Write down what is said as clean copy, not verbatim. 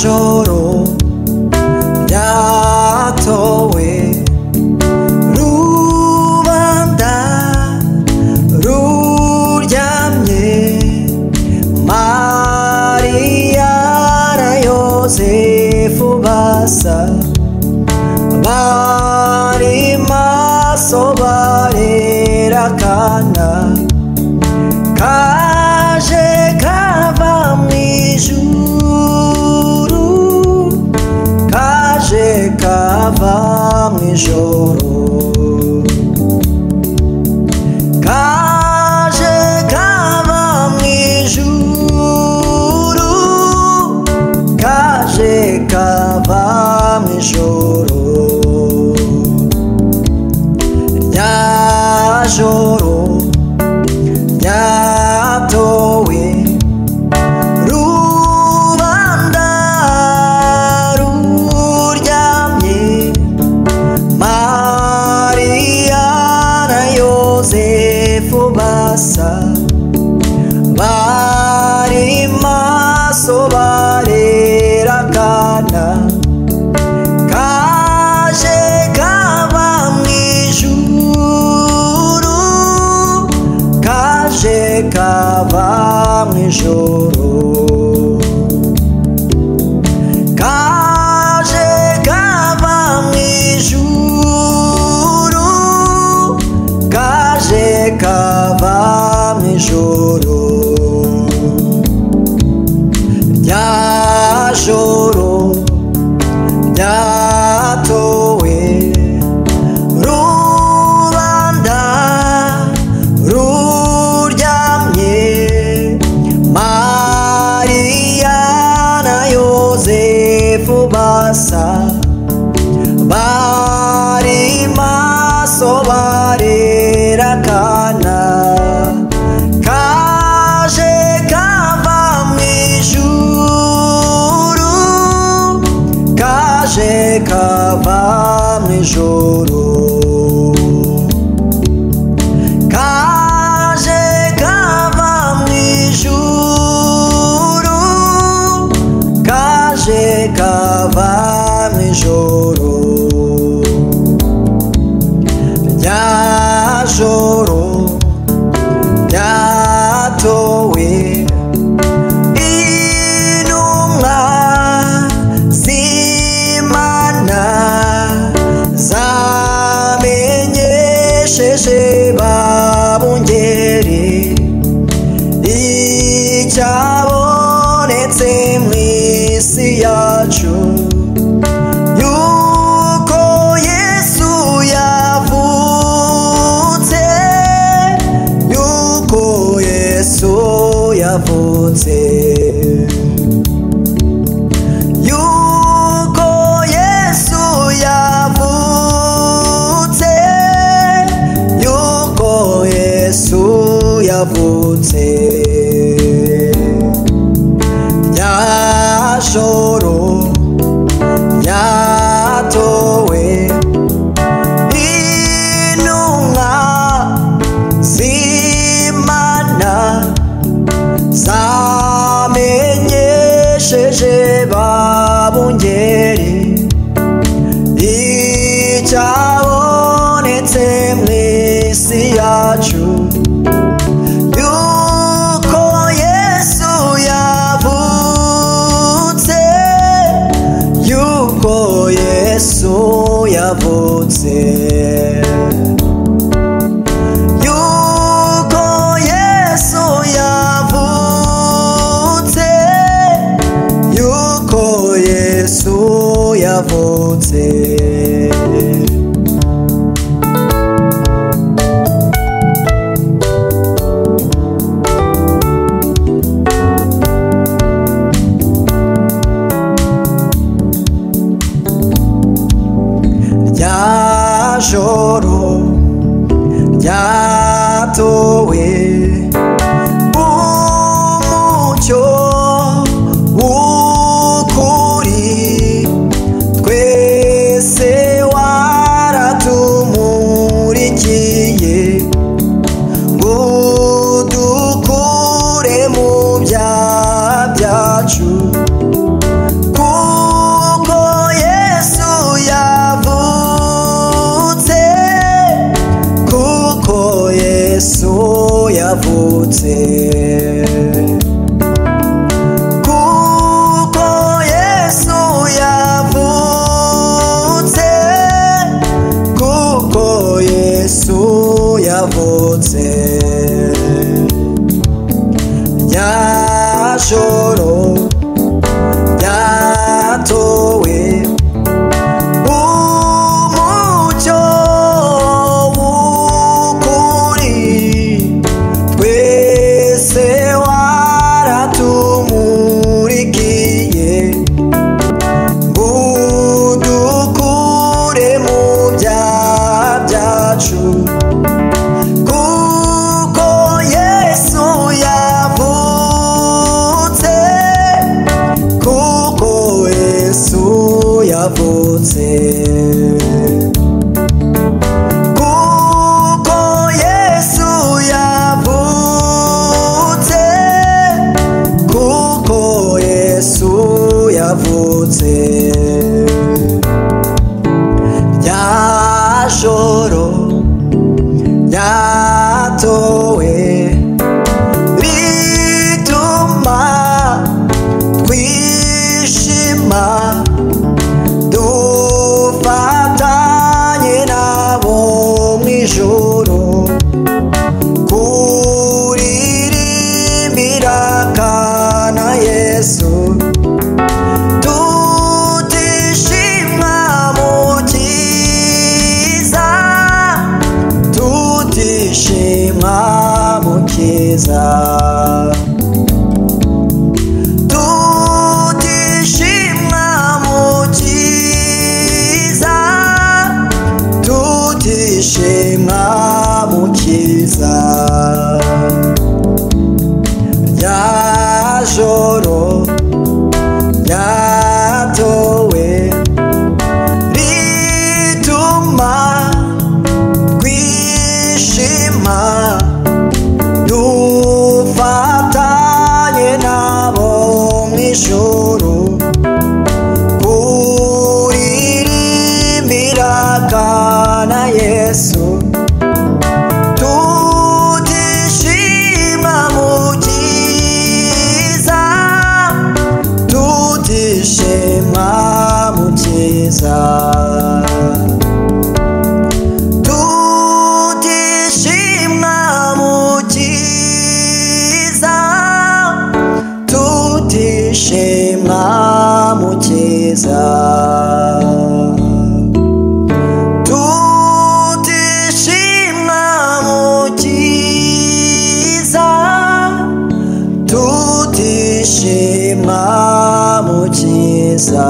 joro ryatowe rubanda ruryamye Mariya na Yosefu basa bari maso barera akana kaje kava mwijuru kaje kava mwijoro kaje kava mwijuru kaje kava mwijoro rya joro ryatowe rubanda ruryamye Mariya na Yosefu basa bari maso barera akana kaje kava mwijuru kaje kava mwijoro kaje kava mwijuru kaje kava mwijoro rya joro ryatowe rubanda ruryamye Mariya na Yosefu basa bari maso barera akana kaje kava mwijuru kaje kava mwijoro kaje kava mwijuru kaje kava mwijoro rya joro ryatowe intumwa z'Imana zamenyesheje babungeri icyabonetse mw'isi yacu yuko Yesu yavutse yuko Yesu yavutse yuko Yesu yavutse yuko Yesu yavutse rya joro ryatowe intumwa z'Imana zamenyesheje babungeri icyabonetse mw'isi yacu yavutse kuko Yesu yavutse kuko Yesu yavutse rya joro ryatowe umucyo w'ukuri twese waratumurikiye budukure mu byaha byacu kuko Yesu yavutse kuko Yesu yavutse kuko Yesu yavutse kuko Yesu yavutse rya joro ryatowe rituma twishima dufatanye nabo mu ijuru kuririmbira kana Yesu tutishima mukiza tutishima mukiza tutishima mukiza tutishima mukiza rya joro ryatowe rituma twishima dufatanye nabo mu ijuru kuririmbira kana Yesu tutishima mukiza tutishima mukiza tutishima mukiza tutishima mukiza tutishima mukiza tutishima mukiza